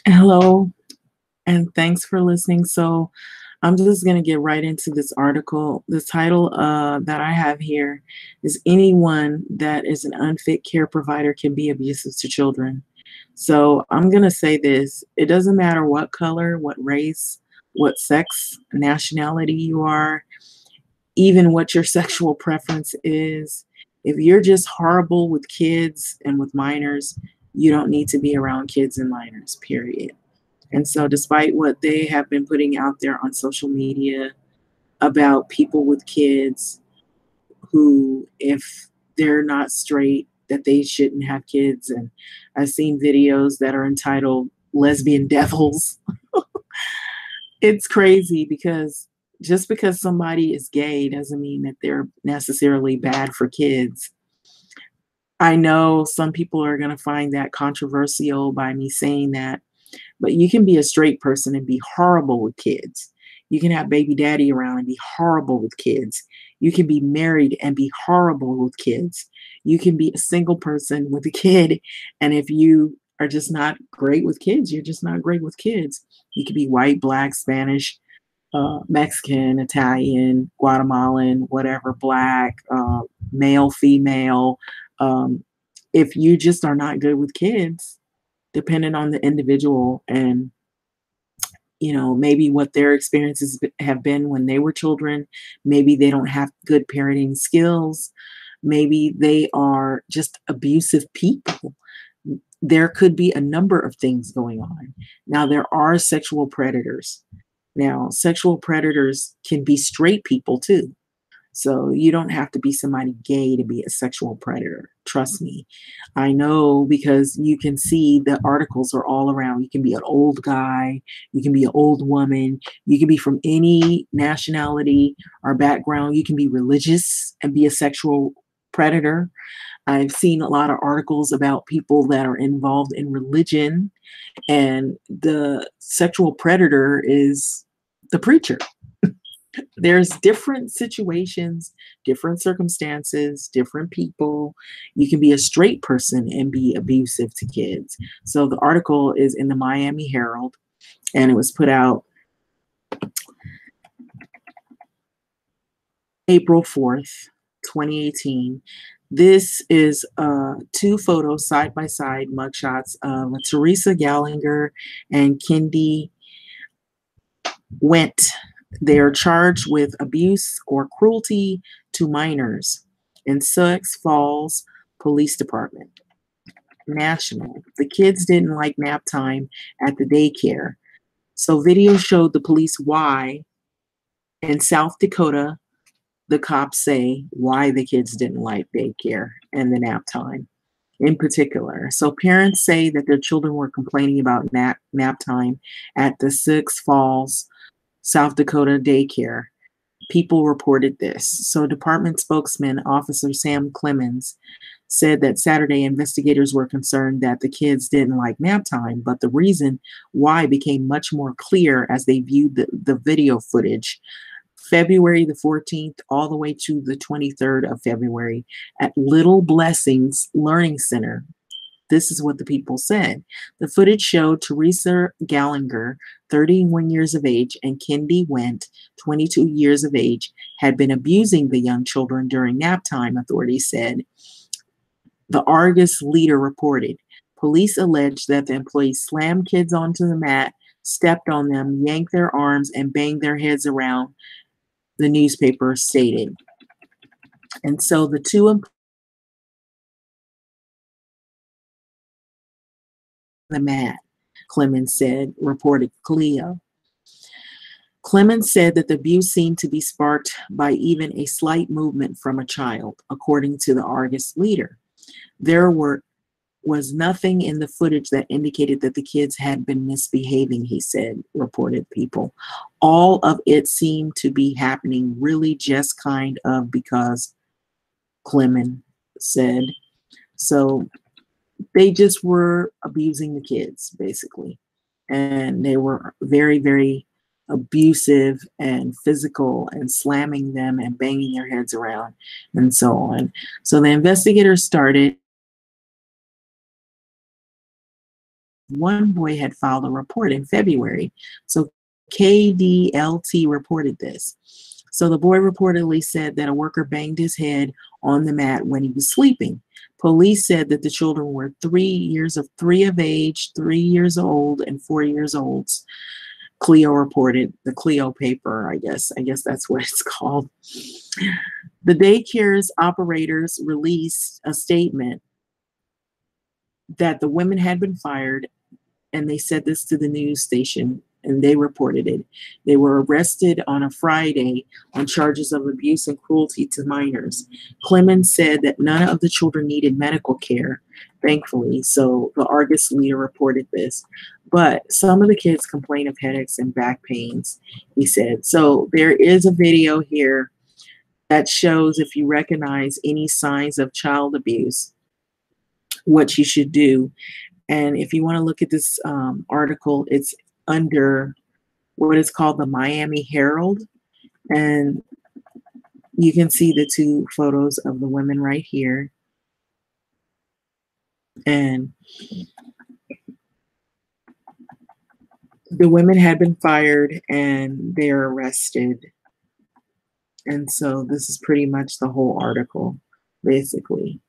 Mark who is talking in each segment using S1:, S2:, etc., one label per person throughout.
S1: Hello, and thanks for listening. So, I'm just going to get right into this article. The title that I have here is Anyone That is an Unfit Care Provider Can Be Abusive to Children. So, I'm going to say this: it doesn't matter what color, what race, what sex, nationality you are, even what your sexual preference is. If you're just horrible with kids and with minors, you don't need to be around kids and minors, period. And so, despite what they have been putting out there on social media about people with kids who, if they're not straight, that they shouldn't have kids. And I've seen videos that are entitled Lesbian Devils. It's crazy because just because somebody is gay doesn't mean that they're necessarily bad for kids. I know some people are going to find that controversial by me saying that, but you can be a straight person and be horrible with kids. You can have baby daddy around and be horrible with kids. You can be married and be horrible with kids. You can be a single person with a kid. And if you are just not great with kids, you're just not great with kids. You could be white, black, Spanish, Mexican, Italian, Guatemalan, whatever, black, male, female. Um, if you just are not good with kids, depending on the individual and maybe what their experiences have been when they were children, maybe they don't have good parenting skills, maybe they are just abusive people. There could be a number of things going on. Now, there are sexual predators. Now, sexual predators can be straight people too. So you don't have to be somebody gay to be a sexual predator. Trust me. I know because you can see the articles are all around. You can be an old guy, you can be an old woman, you can be from any nationality or background, you can be religious and be a sexual predator. I've seen a lot of articles about people that are involved in religion, and the sexual predator is the preacher. There's different situations, different circumstances, different people. You can be a straight person and be abusive to kids. So the article is in the Miami Herald, and it was put out April 4th, 2018. This is two photos side by side mugshots of Teresa Gallagher and Kendi Went. They are charged with abuse or cruelty to minors in Sioux Falls Police Department. National. The kids didn't like nap time at the daycare. So video showed the police why in South Dakota the cops say why the kids didn't like daycare and the nap time in particular. So parents say that their children were complaining about nap time at the Sioux Falls, South Dakota daycare. People reported this. So department spokesman Officer Sam Clemens said that Saturday investigators were concerned that the kids didn't like nap time, but the reason why became much more clear as they viewed the video footage. February the 14th all the way to the 23rd of February at Little Blessings Learning Center. This is what the people said. The footage showed Teresa Gallagher, 31 years of age, and Kendi Went, 22 years of age, had been abusing the young children during nap time, authorities said. The Argus leader reported. Police alleged that the employees slammed kids onto the mat, stepped on them, yanked their arms, and banged their heads around, the newspaper stated. And so the two the mat, Clemens said, reported Cleo. Clemens said that the abuse seemed to be sparked by even a slight movement from a child, according to the Argus leader. There was nothing in the footage that indicated that the kids had been misbehaving, he said, reported people. All of it seemed to be happening really just kind of because, Clemens said. So they just were abusing the kids, basically. And they were very, very abusive and physical and slamming them and banging their heads around and so on. So the investigators started one boy had filed a report in February. So KDLT reported this. So the boy reportedly said that a worker banged his head on the mat when he was sleeping. Police said that the children were 3 of age, 3 years old, and 4 years old. Clio reported, the Clio paper, I guess that's what it's called. The daycare's operators released a statement that the women had been fired, and they said this to the news station, and they reported it. They were arrested on a Friday on charges of abuse and cruelty to minors. Clemens said that none of the children needed medical care, thankfully, so the Argus leader reported this. But some of the kids complain of headaches and back pains, he said. So there is a video here that shows if you recognize any signs of child abuse, what you should do. And if you want to look at this article, it's under what is called the Miami Herald. And you can see the two photos of the women right here. And the women had been fired and they're arrested. And so this is pretty much the whole article, basically.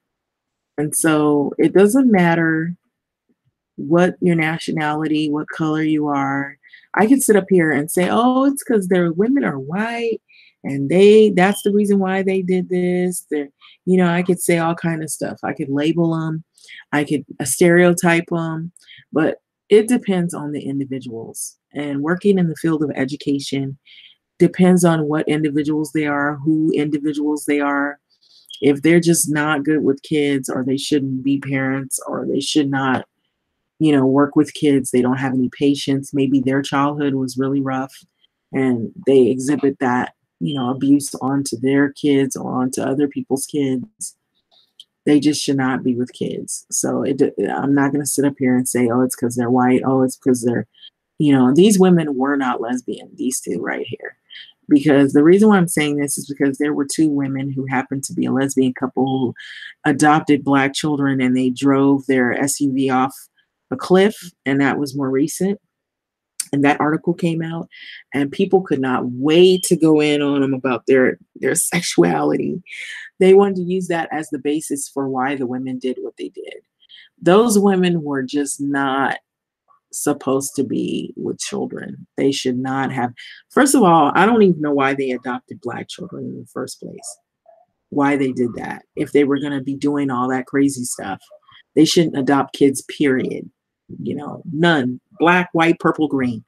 S1: And so it doesn't matter what your nationality, what color you are. I could sit up here and say, oh, it's because their women are white and that's the reason why they did this. I could say all kind of stuff. I could label them. I could stereotype them, but it depends on the individuals. And working in the field of education depends on what individuals they are, who individuals they are. If they're just not good with kids, or they shouldn't be parents, or they should not work with kids. They don't have any patience. Maybe their childhood was really rough and they exhibit that, abuse onto their kids or onto other people's kids. They just should not be with kids. So I'm not going to sit up here and say, oh, it's because they're white. Oh, it's because they're, these women were not lesbian, these two right here. Because the reason why I'm saying this is because there were two women who happened to be a lesbian couple who adopted Black children, and they drove their SUV off a cliff, and that was more recent. And that article came out, and people could not wait to go in on them about their sexuality. They wanted to use that as the basis for why the women did what they did. Those women were just not supposed to be with children. They should not have. First of all, I don't even know why they adopted Black children in the first place. Why they did that. If they were going to be doing all that crazy stuff, they shouldn't adopt kids, period. None. Black, white, purple, green.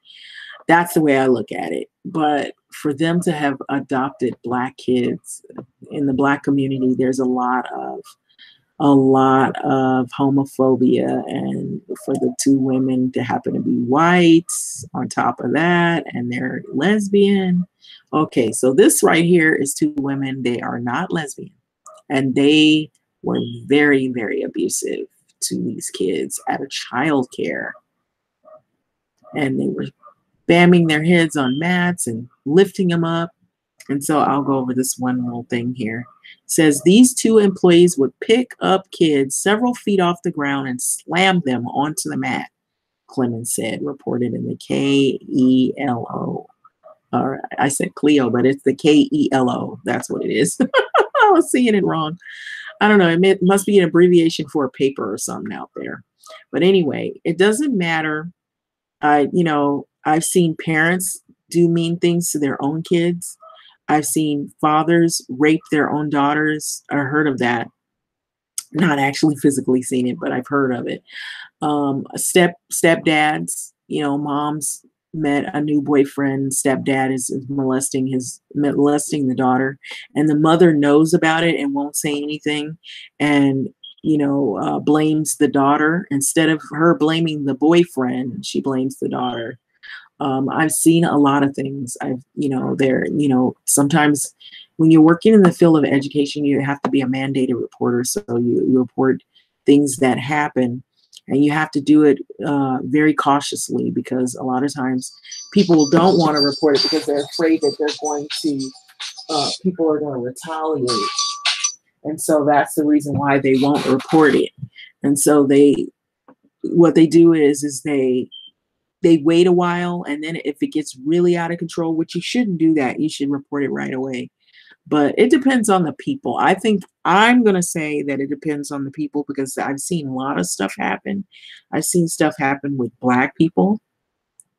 S1: That's the way I look at it. But for them to have adopted Black kids in the Black community, there's a lot of homophobia, and for the two women to happen to be white on top of that, and they're lesbian. Okay, so this right here is two women. They are not lesbian, and they were very, very abusive to these kids at a child care. And they were bamming their heads on mats and lifting them up. And so I'll go over this one little thing here. It says these two employees would pick up kids several feet off the ground and slam them onto the mat, Clemens said, reported in the KELO. Or I said Clio, but it's the KELO. That's what it is. I was seeing it wrong. I don't know. It must be an abbreviation for a paper or something out there. But anyway, it doesn't matter. I've seen parents do mean things to their own kids. I've seen fathers rape their own daughters. I heard of that. Not actually physically seen it, but I've heard of it. Stepdads, moms met a new boyfriend. Stepdad is molesting the daughter, and the mother knows about it and won't say anything, and blames the daughter. Instead of her blaming the boyfriend, she blames the daughter. I've seen a lot of things. Sometimes when you're working in the field of education, you have to be a mandated reporter. So you report things that happen, and you have to do it very cautiously, because a lot of times people don't want to report it because they're afraid that people are going to retaliate. And so that's the reason why they won't report it. And so they what they do is they wait a while, and then if it gets really out of control, which you shouldn't do that, you should report it right away. But it depends on the people. I think I'm gonna say that it depends on the people because I've seen a lot of stuff happen. I've seen stuff happen with Black people,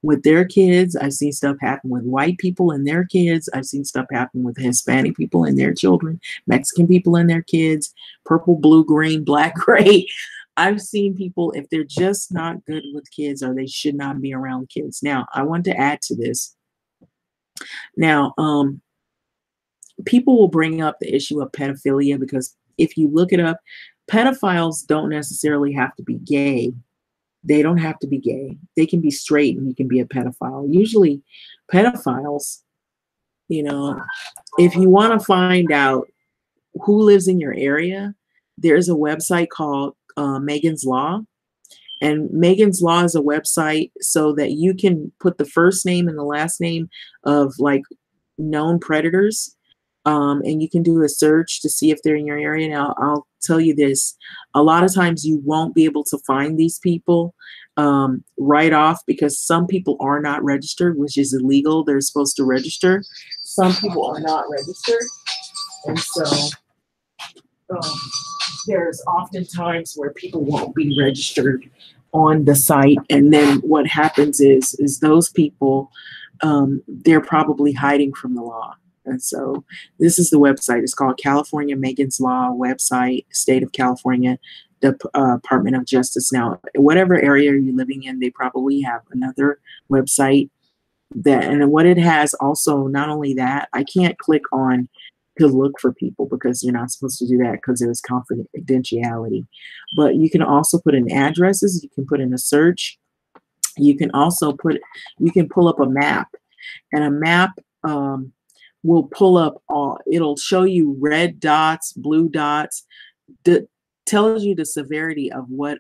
S1: with their kids. I've seen stuff happen with white people and their kids. I've seen stuff happen with Hispanic people and their children, Mexican people and their kids, purple, blue, green, black, gray. I've seen people, if they're just not good with kids or they should not be around kids. Now, I want to add to this. Now, people will bring up the issue of pedophilia because if you look it up, pedophiles don't necessarily have to be gay. They don't have to be gay. They can be straight and you can be a pedophile. Usually, pedophiles, you know, if you want to find out who lives in your area, there's a website called Megan's Law. And Megan's Law is a website so that you can put the first name and the last name of like known predators. And you can do a search to see if they're in your area. Now, I'll tell you this, a lot of times you won't be able to find these people right off because some people are not registered, which is illegal. They're supposed to register. Some people are not registered. And so there's often times where people won't be registered on the site. And then what happens is those people, they're probably hiding from the law. And so this is the website. It's called California Megan's Law website, State of California, Department of Justice. Now, whatever area you're living in, they probably have another website that, and what it has also, not only that, I can't click on to look for people because you're not supposed to do that because there's confidentiality. But you can also put in addresses. You can put in a search. You can also you can pull up a map, and a map, will pull up it'll show you red dots, blue dots, that tells you the severity of what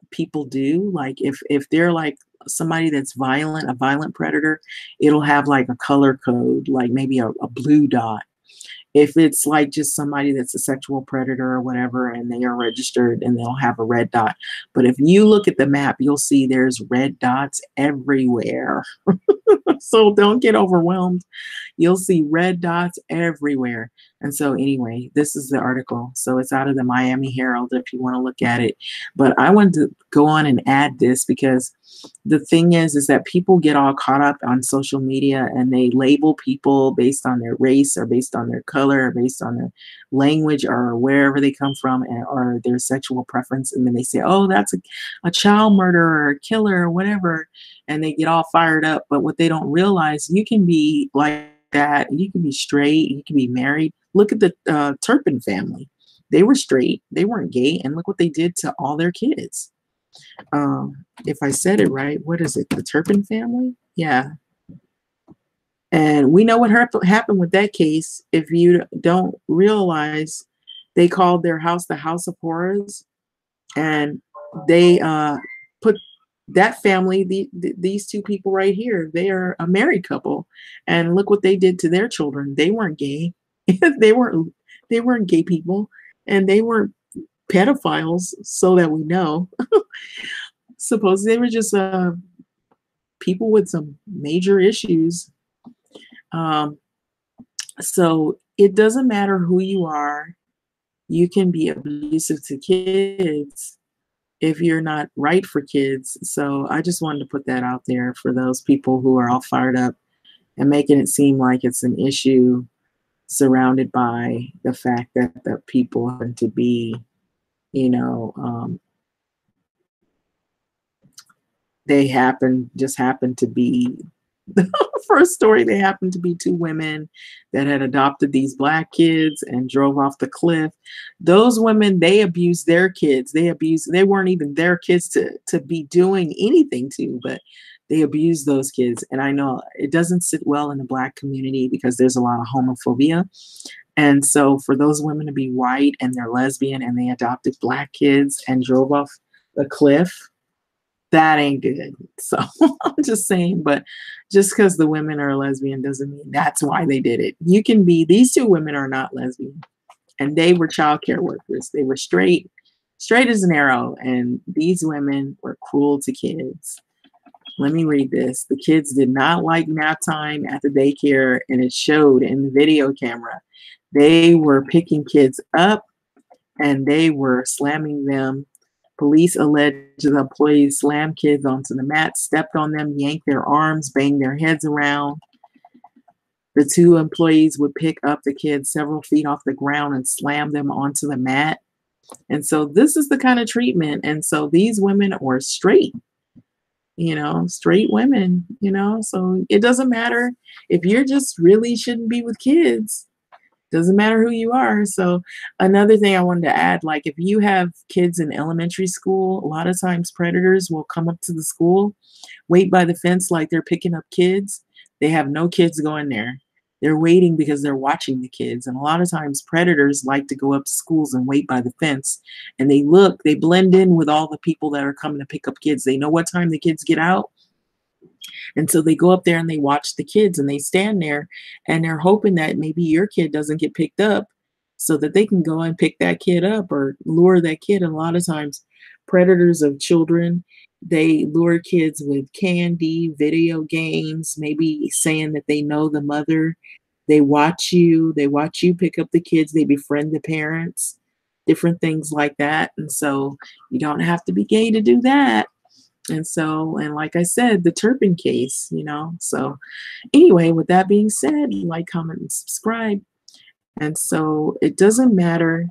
S1: people do. Like if they're like somebody that's violent, a violent predator, it'll have like a color code, like maybe a blue dot. If it's like just somebody that's a sexual predator or whatever, and they are registered, and they'll have a red dot. But if you look at the map, you'll see there's red dots everywhere. So don't get overwhelmed. You'll see red dots everywhere. And so anyway, this is the article. So it's out of the Miami Herald if you want to look at it. But I wanted to go on and add this because the thing is that people get all caught up on social media and they label people based on their race or based on their color or based on their language or wherever they come from or their sexual preference. And then they say, oh, that's a child murderer or a killer or whatever. And they get all fired up. But what they don't realize, you can be like that. You can be straight. You can be married. Look at the Turpin family. They were straight. They weren't gay. And look what they did to all their kids. If I said it right, what is it? The Turpin family? Yeah. And we know what happened with that case. If you don't realize, they called their house the House of Horrors. And they put that family, these two people right here, they are a married couple. And look what they did to their children. They weren't gay. they weren't gay people. And they weren't pedophiles, so that we know. Suppose they were just people with some major issues. So it doesn't matter who you are. You can be abusive to kids if you're not right for kids. So I just wanted to put that out there for those people who are all fired up and making it seem like it's an issue surrounded by the fact that the people happen to be, they just happen to be the first story. They happened to be two women that had adopted these Black kids and drove off the cliff. Those women, they abused their kids. They weren't even their kids to be doing anything to, but they abused those kids. And I know it doesn't sit well in the Black community because there's a lot of homophobia. And so for those women to be white and they're lesbian and they adopted Black kids and drove off the cliff, that ain't good. So I'm just saying, but just because the women are lesbian doesn't mean that's why they did it. These two women are not lesbian, and they were child care workers. They were straight. straight as an arrow. And these women were cruel to kids. Let me read this. The kids did not like nap time at the daycare, and it showed in the video camera. They were picking kids up and they were slamming them. Police allege the employees slammed kids onto the mat, stepped on them, yanked their arms, banged their heads around. The two employees would pick up the kids several feet off the ground and slam them onto the mat. And so this is the kind of treatment. And so these women are straight, straight women, so it doesn't matter if you're just really shouldn't be with kids. Doesn't matter who you are. So another thing I wanted to add, like if you have kids in elementary school, a lot of times predators will come up to the school, wait by the fence like they're picking up kids. They have no kids going there. They're waiting because they're watching the kids. And a lot of times predators like to go up to schools and wait by the fence. And they blend in with all the people that are coming to pick up kids. They know what time the kids get out. And so they go up there and they watch the kids and they stand there and they're hoping that maybe your kid doesn't get picked up so that they can go and pick that kid up or lure that kid. And a lot of times predators of children, they lure kids with candy, video games, maybe saying that they know the mother. They watch you pick up the kids, they befriend the parents, different things like that. And so you don't have to be gay to do that. And so, and like I said, the Turpin case, So anyway, with that being said, like, comment, and subscribe. And so it doesn't matter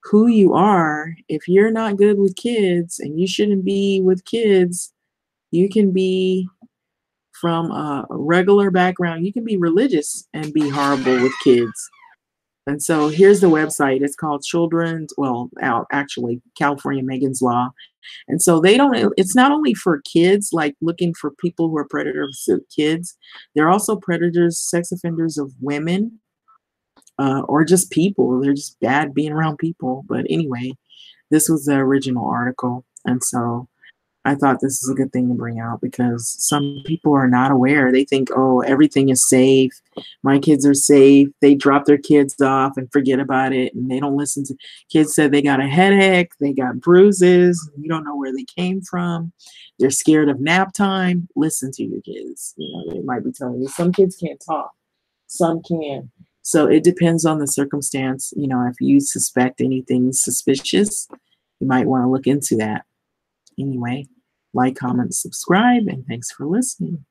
S1: who you are. If you're not good with kids and you shouldn't be with kids, you can be from a regular background. You can be religious and be horrible with kids. And so here's the website. It's called actually California Megan's Law. And so it's not only for kids, like looking for people who are predators of kids. They're also predators, sex offenders of women, or just people. They're just bad being around people. But anyway, this was the original article. And so I thought this is a good thing to bring out because some people are not aware. They think, oh, everything is safe. My kids are safe. They drop their kids off and forget about it. And they don't listen to kids said they got a headache. They got bruises. You don't know where they came from. They're scared of nap time. Listen to your kids. They might be telling you some kids can't talk. Some can. So it depends on the circumstance. If you suspect anything suspicious, you might want to look into that. Anyway, like, comment, subscribe, and thanks for listening.